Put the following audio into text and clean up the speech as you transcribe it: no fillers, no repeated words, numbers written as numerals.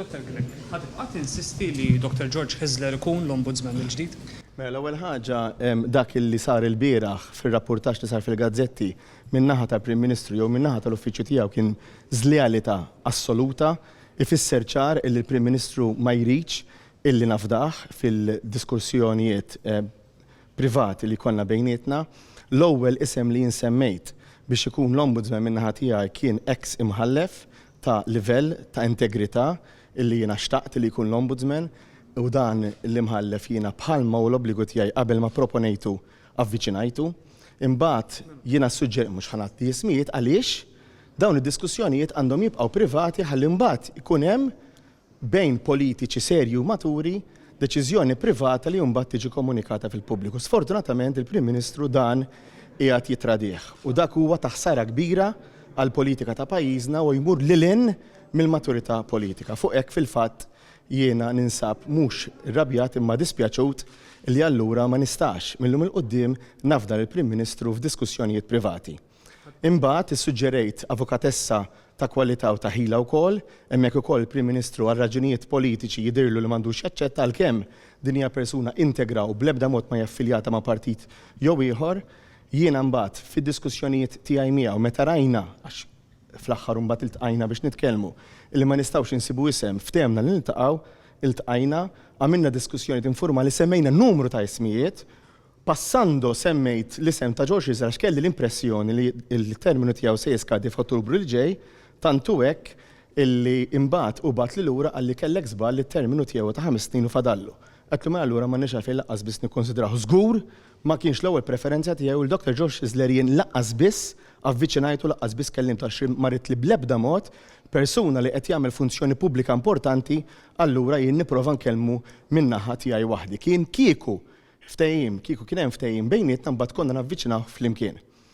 Dr. Greg, għad insisti li Dr. George Hizler ikun l-Ombudsman il-ġdid? Mela l-ewwel ħaġa dak li sar il-bieraħ fir-rapportaġġ li sar fil-gazzetti min-naħa tal-Prim Ministru jew min-naħa tal-uffiċċju tiegħu kien żlijalità assoluta, ifisser ċar li l-Prim Ministru ma jridx illi nafdaħ fil-diskussjonijiet privati li konna bejnietna. L-ewwel isem li jinsemmejt biex ikun l-Ombudsman min-naħa tiegħi kien ex imħallef ta' livell ta' integrità illi jiena xtaqt li jkun l-Ombudsman u dan l-imħallef jiena bħalma u l-obbligu tiegħi qabel ma proponejtu avviċinajtu. Imbagħad jiena suġġer mhux ħanat jismijiet għaliex dawn id-diskussjonijiet għandhom jibqgħu privati ħalli mbagħad ikun hemm bejn politiċi serji u maturi deċiżjoni privata li mbagħad tiġi komunikata fil-pubbliku. Sfortunatament il-Prim Ministru dan qiegħed jitradih u dak huwa taħsara kbira għall-politika ta' pajjiżna u jmur lilin mill-maturità politika. Fuq hekk fil-fatt jiena ninsab mhux irrabjat imma dispjaċut li allura ma nistax millum il-qudiem nafda lill-Prim Ministru f'diskussjonijiet privati. Imbagħad issuġġerejt avukatessa ta' kwalità u ta' ħila wkoll, hemmhekk ukoll il-Prim Ministru għal raġunijiet politiċi jidhirlu li m'għandux jaċċetta għalkemm din hija persuna integra u bl-ebda mod ma jaffiljata ma' partit jew ieħor. Jiena mbagħad fid-diskussjonijiet tiegħi miegħu meta rajna għax fl-aħħar mbagħad iltqajna biex nitkellmu illi ma nistgħux insibu isem ftemna li iltqajna għamilna diskussjonijiet informali semmejna numru ta' ismijiet passando semmejt l-isem ta' George Hizler għax kelli l-impressjoni li l-terminu tiegħu se jiskadi f'Ottubru li ġej tantu hekk illi imbagħad u bat li lura għalli kellek żball li t-terminu tiegħu ta' 5 snin u fadallu. Qedlu ma allura ma nix għalfejn laqqas biss nikkonsidraħu żgur ma kienx l-ewwel preferenza tiegħu l-Dr. George Hizler jien laqqas biss avviċinajtu laqqas biss kellimt għax marit li bl-ebda mod persuna li qed jagħmel funzjoni pubblika importanti allura jien nipprova nkellmu min-naħa tiegħi waħdi. Kien kieku kien hemm ftehim bejnietna mbagħad konna navviċinaw flimkien.